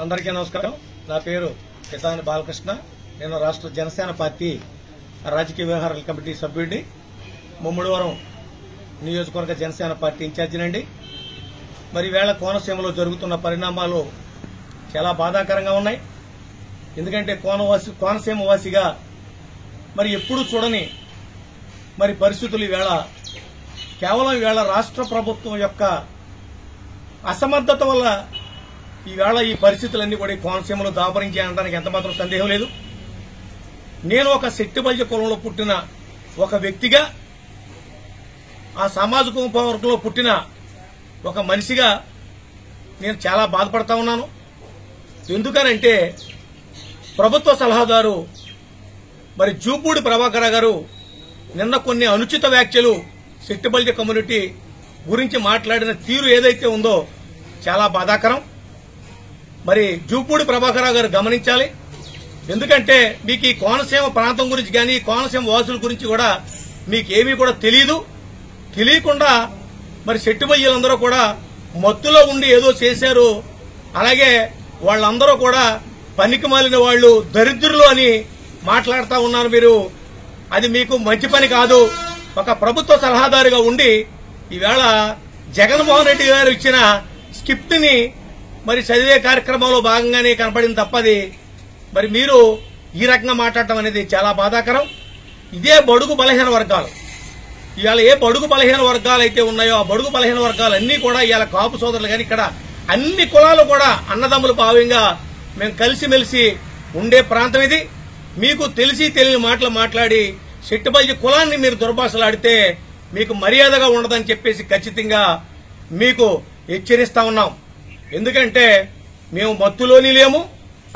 అందరికీ నమస్కారం. నా పేరు పితాని బాలకృష్ణ. నేను రాష్ట్ర జనసేన పార్టీ రాజకీయ వ్యవహారాల కమిటీ సభ్యుడిని, ముమ్మడివరం నియోజకవర్గ జనసేన పార్టీ ఇన్ఛార్జినండి. మరి వేళ కోనసీమలో జరుగుతున్న పరిణామాలు చాలా బాధాకరంగా ఉన్నాయి. ఎందుకంటే కోనసీమ వాసిగా మరి ఎప్పుడూ చూడని మరి పరిస్థితులు ఈవేళ కేవలం ఈవేళ రాష్ట్ర ప్రభుత్వం యొక్క అసమర్థత వల్ల ఈవేళ ఈ పరిస్థితులన్నీ కూడా కోనసీమలో దాపరించాయనడానికి ఎంతమాత్రం సందేహం లేదు. నేను ఒక శెట్టిబల్జ కులంలో పుట్టిన ఒక వ్యక్తిగా, ఆ సామాజిక వర్గంలో పుట్టిన ఒక మనిషిగా నేను చాలా బాధపడతా ఉన్నాను. ఎందుకనంటే ప్రభుత్వ సలహాదారు మరి జూపూడి ప్రభాకర్ గారు నిన్న కొన్ని అనుచిత వ్యాఖ్యలు శెట్టిబల్జ కమ్యూనిటీ గురించి మాట్లాడిన తీరు ఏదైతే ఉందో చాలా బాధాకరం. మరి జూపూడి ప్రభాకర్ గారు గమనించాలి. ఎందుకంటే మీకు ఈ కోనసీమ ప్రాంతం గురించి కానీ కోనసీమ వాసుల గురించి కూడా మీకేమీ కూడా తెలియకుండా మరి శెట్టిబల్జలందరూ కూడా మత్తులో ఉండి ఏదో చేశారు, అలాగే వాళ్ళందరూ కూడా పనికిమాలిన వాళ్ళు, దరిద్రులు అని మాట్లాడుతూ ఉన్నారు మీరు. అది మీకు మంచి పని కాదు. ఒక ప్రభుత్వ సలహాదారుగా ఉండి ఈవేళ జగన్మోహన్ రెడ్డి గారు ఇచ్చిన స్క్రిప్ట్ ని మరి చదివే కార్యక్రమంలో భాగంగానే కనపడింది తప్పది మరి మీరు ఈ రకంగా మాట్లాడటం అనేది చాలా బాధాకరం. ఇదే బడుగు బలహీన వర్గాలు, ఇవాళ ఏ బడుగు బలహీన వర్గాలు అయితే ఉన్నాయో ఆ బడుగు బలహీన వర్గాలన్నీ కూడా ఇవాళ కాపు సోదరులు కానీ ఇక్కడ అన్ని కులాలు కూడా అన్నదమ్ముల భావంగా మేము కలిసిమెలిసి ఉండే ప్రాంతం ఇది. మీకు తెలిసి తెలియని మాటలు మాట్లాడి శెట్టిబల్జ కులాన్ని మీరు దుర్భాషలాడితే మీకు మర్యాదగా ఉండదని చెప్పేసి ఖచ్చితంగా మీకు హెచ్చరిస్తా ఉన్నాం. ఎందుకంటే మేము మత్తులోని లేము,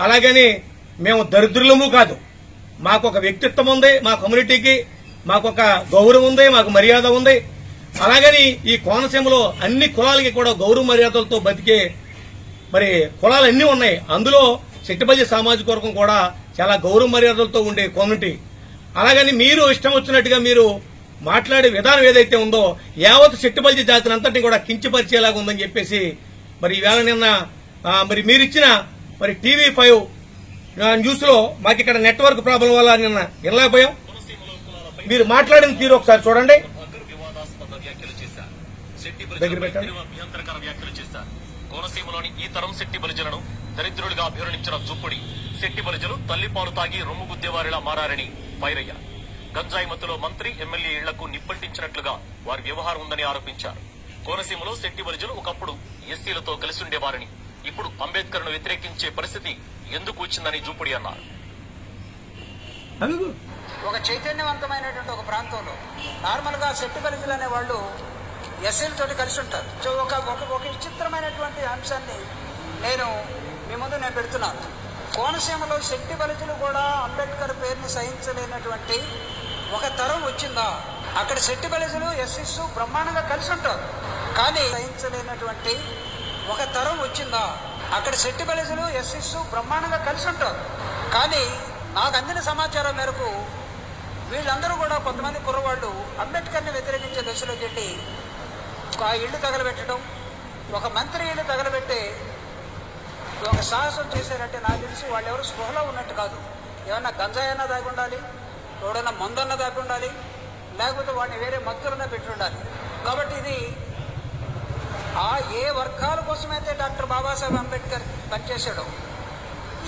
అలాగని మేము దరిద్రులము కాదు. మాకు ఒక వ్యక్తిత్వం ఉంది, మా కమ్యూనిటీకి మాకు ఒక గౌరవం ఉంది, మాకు మర్యాద ఉంది. అలాగని ఈ కోనసీమలో అన్ని కులాలకి కూడా గౌరవ మర్యాదలతో బతికే మరి కులాలు అన్ని ఉన్నాయి. అందులో శెట్టిబల్జ సామాజిక వర్గం కూడా చాలా గౌరవ మర్యాదలతో ఉండే కమ్యూనిటీ. అలాగని మీరు ఇష్టం వచ్చినట్టుగా మీరు మాట్లాడే విధానం ఏదైతే ఉందో యావత్ శెట్టిబల్జ జాతిని అంతటినీ కూడా కించపరిచేలాగా ఉందని చెప్పేసి మరి ఈవేళ నిన్న మరి మీరిచ్చిన మరి టీవీ5 న్యూస్ లో మాకు ఇక్కడ నెట్వర్క్ ప్రాబ్లం వల్ల నిన్న వినలేకపోయాం. మీరు మాట్లాడిన తీరు ఒకసారి చూడండి. కోనసీమలోని ఈ తరం శెట్టిబల్జలను దరిద్రులుగా అభివర్ణించిన జూపూడి శెట్టిబల్జలు తల్లిపాలు తాగి రొమ్ము గుద్దేవారిలా మారారని ఫైరయ్యారు. గంజాయి మత్తులో మంత్రి, ఎమ్మెల్యే ఇళ్లకు నిప్పంటించినట్లుగా వారి వ్యవహారం ఉందని ఆరోపించారు. కోనసీమలో శెట్టిబల్జలు ఒకప్పుడు ఎస్సీలతో కలిసి ఉండేవారని, ఇప్పుడు అంబేద్కర్ ను వ్యతిరేకించే పరిస్థితి ఎందుకు వచ్చిందని జూపూడి అన్నారు. ఒక చైతన్యవంతమైనటువంటి ఒక ప్రాంతంలో నార్మల్ గా శెట్టిబల్జలు అనే వాళ్ళు ఎస్సీలతోటి కలిసి ఉంటారు. సో ఒక విచిత్రమైనటువంటి అంశాన్ని మీ ముందు నేను పెడుతున్నాను. కోనసీమలో శెట్టిబల్జలు కూడా అంబేద్కర్ పేరుని సహించలేనటువంటి ఒక తరం వచ్చిందా? అక్కడ శెట్టిబల్జలు ఎస్సీస్ బ్రహ్మాండంగా కలిసి ఉంటారు, కానీ సహించలేనటువంటి ఒక తరం వచ్చిందా? అక్కడ శెట్టిబల్జలు ఎస్సీస్ బ్రహ్మాండంగా కలిసి ఉంటారు, కానీ నాకు అందిన సమాచారం మేరకు వీళ్ళందరూ కూడా కొంతమంది కుర్రవాళ్ళు అంబేద్కర్ని వ్యతిరేకించే దశలోకి వెళ్ళి ఆ ఇళ్లు తగలబెట్టడం, ఒక మంత్రి ఇళ్లు తగలబెట్టే ఒక సాహసం చేశారంటే నాకు తెలిసి వాళ్ళు ఎవరు స్పృహలో ఉన్నట్టు కాదు. ఏమన్నా గంజాయన్నా దాగి ఉండాలి, ఎవడన్నా మందన్నా దాగి ఉండాలి, లేకపోతే వాడిని వేరే మత్తులన్నా పెట్టి ఉండాలి. కాబట్టి ఇది ఏ వర్గాల కోసమైతే డాక్టర్ బాబాసాహెబ్ అంబేద్కర్ పనిచేశాడో,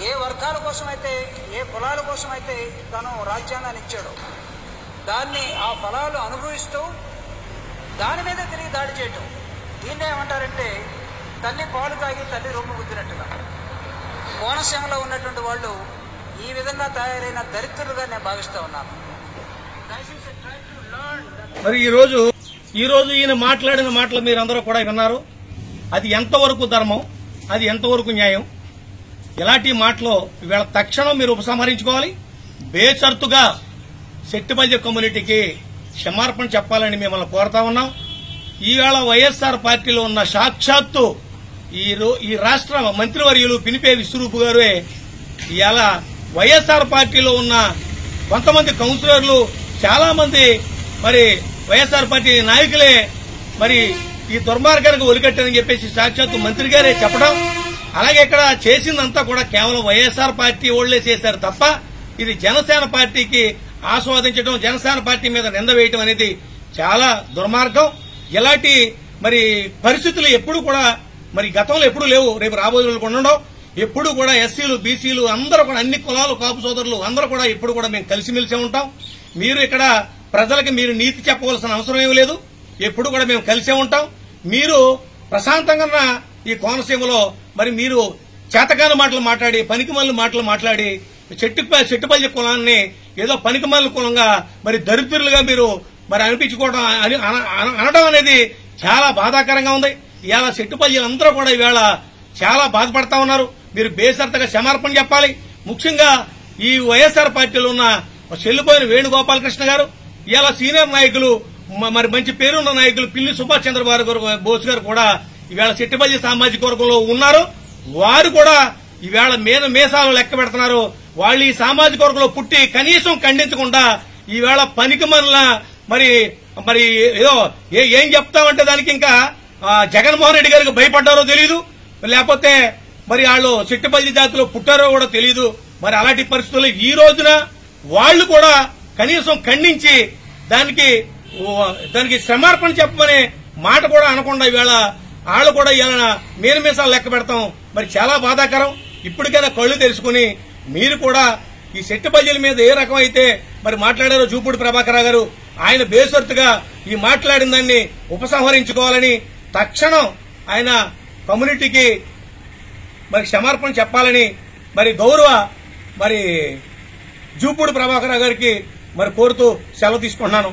ఏ వర్గాల కోసమైతే, ఏ కులాల కోసమైతే తను రాజ్యాంగాన్ని ఇచ్చాడో దాన్ని ఆ ఫలాలు అనుభవిస్తూ దాని మీద తిరిగి దాడి చేయటం, దీన్నే ఏమంటారంటే తల్లి పాలు తాగి తల్లి రొమ్ము గుద్దినట్టుగా. కోనసీమలో ఉన్నటువంటి వాళ్ళు ఈ విధంగా తయారైన దరిద్రులుగా నేను భావిస్తూ ఉన్నాను. మరి ఈ రోజు ఈయన మాట్లాడిన మాటలు మీరందరూ కూడా విన్నారు. అది ఎంతవరకు ధర్మం, అది ఎంతవరకు న్యాయం? ఇలాంటి మాటలు ఇవాళ తక్షణం మీరు ఉపసంహరించుకోవాలి. బేషరతుగా శెట్టిబల్జ కమ్యూనిటీకి క్షమార్పణ చెప్పాలని మిమ్మల్ని కోరుతా ఉన్నాం. ఈవేళ వైఎస్ఆర్ పార్టీలో ఉన్న సాక్షాత్తు ఈ రాష్ట్ర మంత్రివర్యులు పినిపే విశ్వరూపు గారే ఇవాళ వైఎస్ఆర్ పార్టీలో ఉన్న కొంతమంది కౌన్సిలర్లు, చాలా మంది మరి వైఎస్ఆర్ పార్టీ నాయకులే మరి ఈ దుర్మార్గానికి ఒలికట్టని చెప్పేసి సాక్షాత్తు మంత్రి గారే చెప్పడం, అలాగే ఇక్కడ చేసిందంతా కూడా కేవలం వైఎస్ఆర్ పార్టీ ఓళ్లే చేశారు తప్ప ఇది జనసేన పార్టీకి ఆస్వాదించడం, జనసేన పార్టీ మీద నింద వేయటం అనేది చాలా దుర్మార్గం. ఇలాంటి మరి పరిస్థితులు ఎప్పుడు కూడా మరి గతంలో ఎప్పుడు లేవు, రేపు రాబోయే రోజులు కూడా ఉండవు. ఎప్పుడు కూడా ఎస్సీలు, బీసీలు అందరూ కూడా అన్ని కులాలు, కాపు సోదరులు అందరూ కూడా ఎప్పుడు కూడా మేము కలిసిమెలిసి ఉంటాం. మీరు ఇక్కడ ప్రజలకి మీరు నీతి చెప్పవలసిన అవసరం ఏమీ లేదు. ఎప్పుడు కూడా మేము కలిసే ఉంటాం. మీరు ప్రశాంతంగా ఈ కోనసీమలో మరి మీరు చేతకాని మాటలు మాట్లాడి, పనికిమాలిన మాటలు మాట్లాడి చెట్టుపల్లి కులాన్ని ఏదో పనికిమాలిన కులంగా మరి దరిద్రులుగా మీరు మరి అనిపించుకోవడం అనడం అనేది చాలా బాధాకరంగా ఉంది. ఇవాళ చెట్టుపల్లిలందరూ కూడా ఈవేళ చాలా బాధపడతా ఉన్నారు. మీరు బేసరతగా క్షమార్పణ చెప్పాలి. ముఖ్యంగా ఈ వైఎస్ఆర్ పార్టీలో ఉన్న చెల్లిపోయిన వేణుగోపాలకృష్ణ గారు, ఇవాళ సీనియర్ నాయకులు మరి మంచి పేరున్న నాయకులు పిల్లి సుభాష్ చంద్రబోస్ గారు కూడా ఈవేళ చెట్టుపల్లి సామాజిక వర్గంలో ఉన్నారు. వారు కూడా ఈవేళ మేసాలు లెక్క పెడుతున్నారు. వాళ్ళు ఈ సామాజిక వర్గంలో పుట్టి కనీసం ఖండించకుండా ఈవేళ పనికి మరి మరి ఏదో ఏం చెప్తామంటే దానికి ఇంకా జగన్మోహన్ రెడ్డి గారికి భయపడ్డారో తెలియదు, లేకపోతే మరి వాళ్ళు చెట్టుపల్లి జాతిలో పుట్టారో కూడా తెలియదు. మరి అలాంటి పరిస్థితుల్లో ఈ రోజున వాళ్లు కూడా కనీసం ఖండించి దానికి క్షమార్పణ చెప్పమనే మాట కూడా అనకుండా ఈవేళ వాళ్ళు కూడా ఇలా మేనమేసాలు లెక్క పెడతాం మరి చాలా బాధాకరం. ఇప్పటికైనా కళ్లు తెరుచుకుని మీరు కూడా ఈ చెట్టుపల్లిల మీద ఏ రకం అయితే మరి మాట్లాడారో జూపూడి ప్రభాకర్ గారు, ఆయన బేసొత్తుగా ఈ మాట్లాడిన దాన్ని ఉపసంహరించుకోవాలని తక్షణం ఆయన కమ్యూనిటీకి మరి క్షమార్పణ చెప్పాలని మరి గౌరవ మరి జూపూడి ప్రభాకర్ గారికి మరి కోరుతూ సెలవు తీసుకుంటున్నాను.